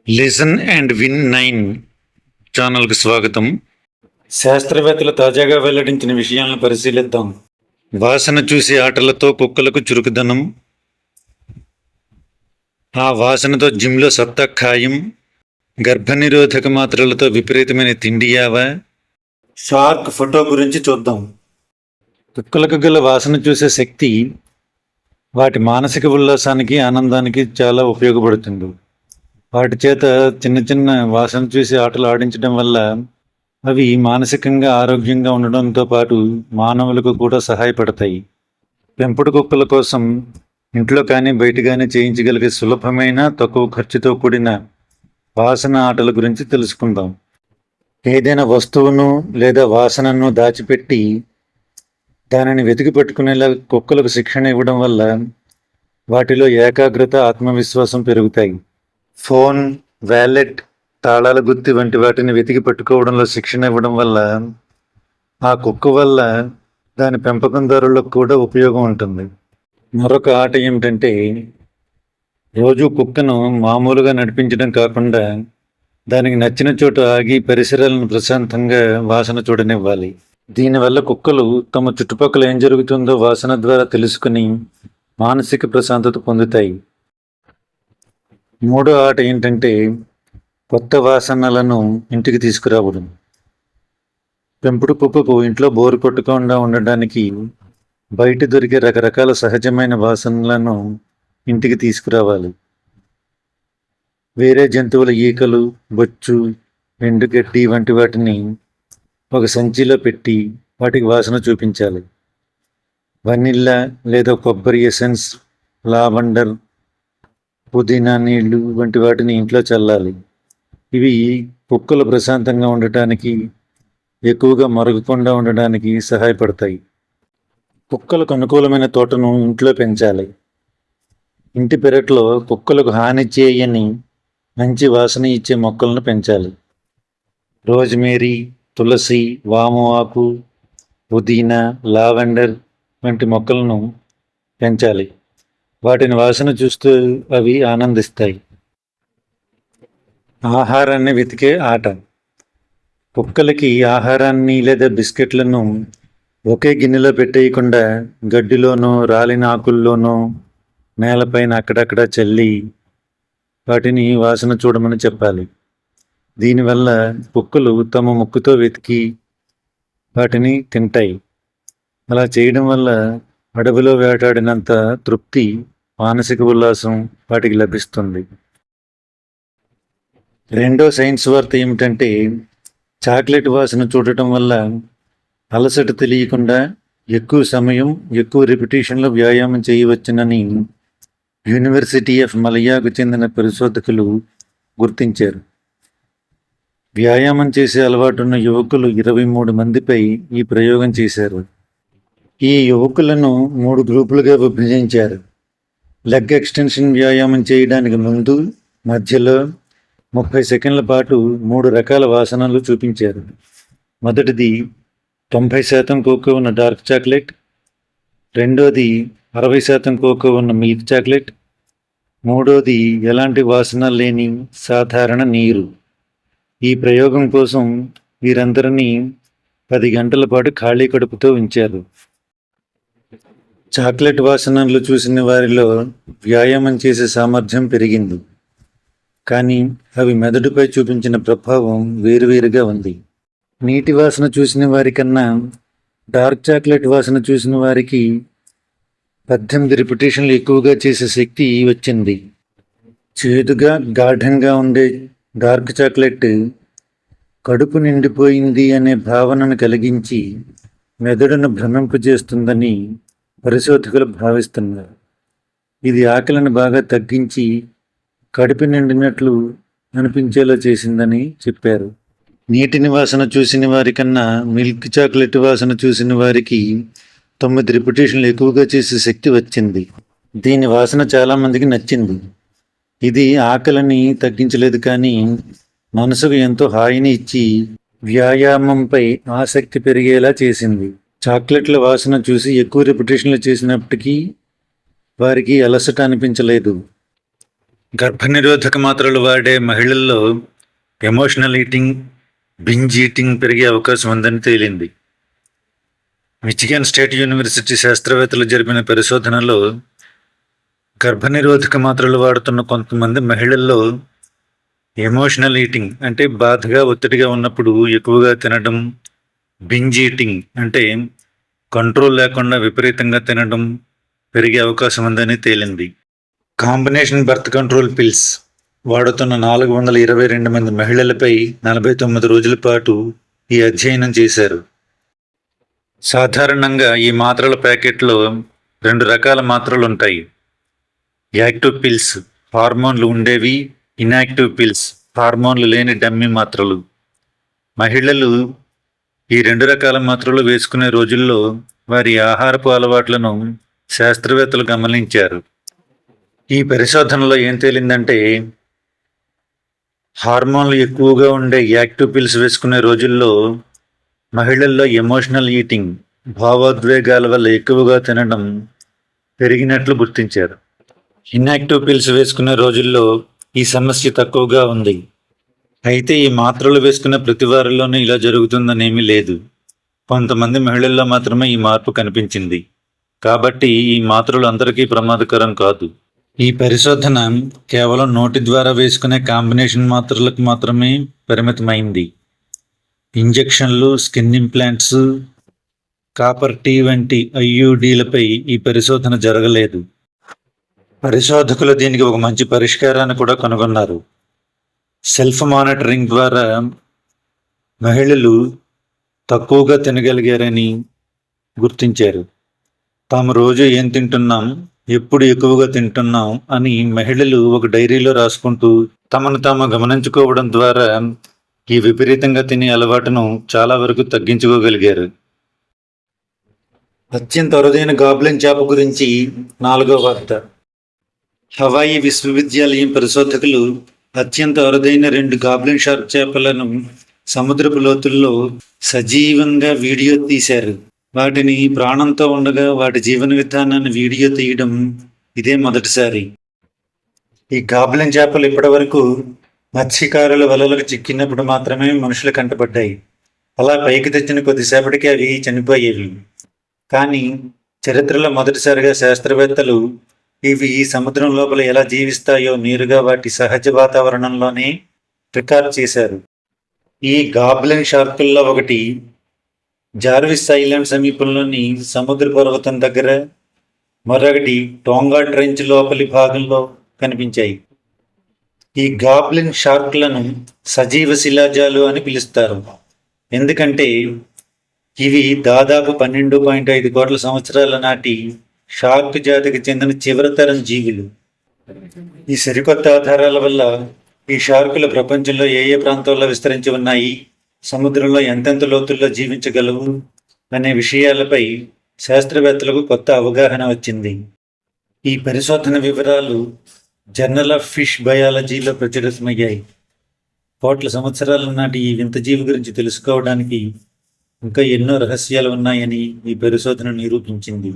Listen and win 9 ఛానల్కు స్వాగతం. శాస్త్రవేత్తలు తాజాగా వెల్లడించిన విషయాలను పరిశీలిద్దాం. వాసన చూసి ఆటలతో కుక్కలకు చురుకుదనం, ఆ వాసనతో జిమ్లో సత్తా ఖాయం, గర్భనిరోధక మాత్రలతో విపరీతమైన తిండియావా. షార్క్ ఫోటో గురించి చూద్దాం. కుక్కలకు గల వాసన చూసే శక్తి వాటి మానసిక ఉల్లాసానికి, ఆనందానికి చాలా ఉపయోగపడుతుంది. వాటి చేత చిన్న చిన్న వాసన చూసి ఆటలు ఆడించడం వల్ల అవి మానసికంగా ఆరోగ్యంగా ఉండడంతో పాటు మానవులకు కూడా సహాయపడతాయి. పెంపుడు కుక్కల కోసం ఇంట్లో కానీ బయట కానీ చేయించగలిగే సులభమైన, తక్కువ ఖర్చుతో కూడిన వాసన ఆటల గురించి తెలుసుకుందాం. ఏదైనా వస్తువును లేదా వాసనను దాచిపెట్టి దానిని వెతికి పట్టుకునేలా కుక్కలకు శిక్షణ ఇవ్వడం వల్ల వాటిలో ఏకాగ్రత, ఆత్మవిశ్వాసం పెరుగుతాయి. ఫోన్, వ్యాలెట్, తాళాల గుత్తి వంటి వాటిని వెతికి పట్టుకోవడంలో శిక్షణ ఇవ్వడం వల్ల ఆ కుక్క వల్ల దాని పెంపకందారులకు కూడా ఉపయోగం ఉంటుంది. మరొక ఆట ఏమిటంటే, రోజు కుక్కను మామూలుగా నడిపించడం కాకుండా దానికి నచ్చిన చోట ఆగి పరిసరాలను ప్రశాంతంగా వాసన చూడనివ్వాలి. దీనివల్ల కుక్కలు తమ చుట్టుపక్కల ఏం జరుగుతుందో వాసన ద్వారా తెలుసుకుని మానసిక ప్రశాంతత పొందుతాయి. మూడో ఆట ఏంటంటే, కొత్త వాసనలను ఇంటికి తీసుకురావడం. పెంపుడు కుక్కకు ఇంట్లో బోరు కొట్టకుండా ఉండడానికి బయట దొరికే రకరకాల సహజమైన వాసనలను ఇంటికి తీసుకురావాలి. వేరే జంతువుల ఈకలు, బొచ్చు, ఎండుగడ్డి వంటి వాటిని ఒక సంచిలో పెట్టి వాటికి వాసన చూపించాలి. వనిల్లా లేదా కొబ్బరి ఎసెన్స్, లావెండర్, పుదీనా నీళ్లు వంటి వాటిని ఇంట్లో చల్లాలి. ఇవి కుక్కలు ప్రశాంతంగా ఉండటానికి, ఎక్కువగా మరగకుండా ఉండడానికి సహాయపడతాయి. కుక్కలకు అనుకూలమైన తోటను ఇంట్లో పెంచాలి. ఇంటి పెరట్లో కుక్కలకు హాని చేయని మంచి వాసన ఇచ్చే మొక్కలను పెంచాలి. రోజ్మేరీ, తులసి, వాము ఆకు, పుదీనా, లావెండర్ వంటి మొక్కలను పెంచాలి. వాటిని వాసన చూస్తూ అవి ఆనందిస్తాయి. ఆహారాన్ని వెతికే ఆట. కుక్కలకి ఆహారాన్ని లేదా బిస్కెట్లను ఒకే గిన్నెలో పెట్టేయకుండా గడ్డిలోనో, రాలిన ఆకుల్లోనో, నేలపైన అక్కడక్కడ చల్లి వాటిని వాసన చూడమని చెప్పాలి. దీనివల్ల కుక్కలు తమ ముక్కుతో వెతికి వాటిని తింటాయి. అలా చేయడం వల్ల అడవిలో వేటాడినంత తృప్తి, మానసిక ఉల్లాసం వాటికి లభిస్తుంది. రెండో సైన్స్ వార్త ఏమిటంటే, చాక్లెట్ వాసన చూడటం వల్ల అలసట తెలియకుండా ఎక్కువ సమయం, ఎక్కువ రిపిటేషన్లో వ్యాయామం చేయవచ్చునని యూనివర్సిటీ ఆఫ్ మలయాకు చెందిన పరిశోధకులు గుర్తించారు. వ్యాయామం చేసే అలవాటున్న యువకులు 23 మందిపై ఈ ప్రయోగం చేశారు. ఈ యువకులను 3 గ్రూపులుగా విభజించారు. లెగ్ ఎక్స్టెన్షన్ వ్యాయామం చేయడానికి ముందు, మధ్యలో 30 సెకండ్ల పాటు 3 రకాల వాసనలు చూపించారు. మొదటిది 90% కోకో ఉన్న డార్క్ చాక్లెట్, రెండోది 60% కోకో ఉన్న మిల్క్ చాక్లెట్, మూడోది ఎలాంటి వాసన లేని సాధారణ నీరు. ఈ ప్రయోగం కోసం వీరందరినీ 10 గంటల పాటు ఖాళీ కడుపుతో ఉంచారు. చాక్లెట్ వాసనలు చూసిన వారిలో వ్యాయామం చేసే సామర్థ్యం పెరిగింది, కానీ అవి మెదడుపై చూపించిన ప్రభావం వేరువేరుగా ఉంది. నీటి వాసన చూసిన వారికన్నా డార్క్ చాక్లెట్ వాసన చూసిన వారికి 18 రిపిటేషన్లు ఎక్కువగా చేసే శక్తి వచ్చింది. చేదుగా, గాఢంగా ఉండే డార్క్ చాక్లెట్ కడుపు నిండిపోయింది అనే భావనను కలిగించి మెదడును భ్రమింపజేస్తుందని పరిశోధకులు భావిస్తున్నారు. ఇది ఆకలిని బాగా తగ్గించి కడుపు నిండినట్లు అనిపించేలా చేసిందని చెప్పారు. నీటిని వాసన చూసిన వారికన్నా మిల్క్ చాక్లెట్ వాసన చూసిన వారికి 9 రిపిటేషన్లు ఎక్కువగా చేసే శక్తి వచ్చింది. దీని వాసన చాలామందికి నచ్చింది. ఇది ఆకలిని తగ్గించలేదు, కానీ మనసుకు ఎంతో హాయిని ఇచ్చి వ్యాయామంపై ఆసక్తి పెరిగేలా చేసింది. చాక్లెట్ల వాసన చూసి ఎక్కువ రిపిటేషన్లు చేసినప్పటికీ వారికి అలసట అనిపించలేదు. గర్భనిరోధక మాత్రలు వాడే మహిళల్లో ఎమోషనల్ ఈటింగ్, బింజ్ ఈటింగ్ పెరిగే అవకాశం ఉందని తేలింది. మిచిగన్ స్టేట్ యూనివర్సిటీ శాస్త్రవేత్తలు జరిపిన పరిశోధనలో గర్భనిరోధక మాత్రలు వాడుతున్న కొంతమంది మహిళల్లో ఎమోషనల్ ఈటింగ్ అంటే బాధగా, ఒత్తిడిగా ఉన్నప్పుడు ఎక్కువగా తినడం, బింజ్ ఈటింగ్ అంటే కంట్రోల్ లేకుండా విపరీతంగా తినడం పెరిగే అవకాశం ఉందని తేలింది. కాంబినేషన్ బర్త్ కంట్రోల్ పిల్స్ వాడుతున్న 422 మంది మహిళలపై 49 రోజుల పాటు ఈ అధ్యయనం చేశారు. సాధారణంగా ఈ మాత్రల ప్యాకెట్లో 2 రకాల మాత్రలు ఉంటాయి. యాక్టివ్ పిల్స్, హార్మోన్లు ఉండేవి. ఇన్యాక్టివ్ పిల్స్, హార్మోన్లు లేని డమ్మీ మాత్రలు. మహిళలు ఈ 2 రకాల మాత్రలు వేసుకునే రోజుల్లో వారి ఆహారపు అలవాట్లను శాస్త్రవేత్తలు గమనించారు. ఈ పరిశోధనలో ఏం తేలిందంటే హార్మోన్లు ఎక్కువగా ఉండే యాక్టివ్ పిల్స్ వేసుకునే రోజుల్లో మహిళల్లో ఎమోషనల్ ఈటింగ్, భావోద్వేగాల వల్ల ఎక్కువగా తినడం పెరిగినట్లు గుర్తించారు. ఇన్యాక్టివ్ పిల్స్ వేసుకునే రోజుల్లో ఈ సమస్య తక్కువగా ఉంది. అయితే ఈ మాత్రలు వేసుకునే ప్రతి వారిలోనూ ఇలా జరుగుతుందని ఏమీ లేదు. కొంతమంది మహిళల్లో మాత్రమే ఈ మార్పు కనిపించింది. కాబట్టి ఈ మాత్రలు అందరికీ ప్రమాదకరం కాదు. ఈ పరిశోధన కేవలం నోటి ద్వారా వేసుకునే కాంబినేషన్ మాత్రలకు మాత్రమే పరిమితమైంది. ఇంజెక్షన్లు, స్కిన్ ఇంప్లాంట్స్, కాపర్ టీ వంటి ఐయుడిలపై ఈ పరిశోధన జరగలేదు. పరిశోధకులు దీనికి ఒక మంచి పరిష్కారాన్ని కూడా కనుగొన్నారు. సెల్ఫ్ మానిటరింగ్ ద్వారా మహిళలు తక్కువగా తినగలిగారని గుర్తించారు. తాము రోజు ఏం తింటున్నాం, ఎప్పుడు ఎక్కువగా తింటున్నాం అని మహిళలు ఒక డైరీలో రాసుకుంటూ తమను తాము గమనించుకోవడం ద్వారా ఈ విపరీతంగా తినే అలవాటును చాలా వరకు తగ్గించుకోగలిగారు. అత్యంత అరుదైన గాబ్లిన్ చేప గురించి 4వ వార్త. హవాయి విశ్వవిద్యాలయం పరిశోధకులు అత్యంత అరుదైన 2 గాబ్లిన్ షార్క్ చేపలను సముద్రపు లోతుల్లో సజీవంగా వీడియో తీశారు. వాటిని ప్రాణంతో ఉండగా వాటి జీవన విధానాన్ని వీడియో తీయడం ఇదే మొదటిసారి. ఈ గాబ్లిన్ చేపలు ఇప్పటి వరకు మత్స్యకారుల వలలకు చిక్కినప్పుడు మాత్రమే మనుషులు కంటపడ్డాయి. అలా పైకి తెచ్చిన కొద్దిసేపటికి అవి చనిపోయేవి. కానీ చరిత్రలో మొదటిసారిగా శాస్త్రవేత్తలు ఇవి ఈ సముద్రం లోపల ఎలా జీవిస్తాయో నేరుగా వాటి సహజ వాతావరణంలోనే రికార్డ్ చేశారు. ఈ గాబ్లిన్ షార్కుల్లో ఒకటి జార్విస్ ఐలాండ్ సమీపంలోని సముద్ర పర్వతం దగ్గర, మరొకటి టోంగా ట్రెంచ్ లోపలి భాగంలో కనిపించాయి. ఈ గాబ్లిన్ షార్క్లను సజీవ శిలాజాలు అని పిలుస్తారు. ఎందుకంటే ఇవి దాదాపు 12.5 కోట్ల సంవత్సరాల నాటి షార్క్ జాతికి చెందిన చివరి తరం జీవులు. ఈ సరికొత్త ఆధారాల వల్ల ఈ షార్కులు ప్రపంచంలో ఏ ఏ ప్రాంతాల్లో విస్తరించి ఉన్నాయి, సముద్రంలో ఎంతెంత లోతుల్లో జీవించగలవు అనే విషయాలపై శాస్త్రవేత్తలకు కొత్త అవగాహన వచ్చింది. ఈ పరిశోధన వివరాలు జర్నల్ ఆఫ్ ఫిష్ బయాలజీలో ప్రచురితమయ్యాయి. కోట్ల సంవత్సరాల నాటి ఈ వింత జీవి గురించి తెలుసుకోవడానికి ఇంకా ఎన్నో రహస్యాలు ఉన్నాయని ఈ పరిశోధన నిరూపించింది.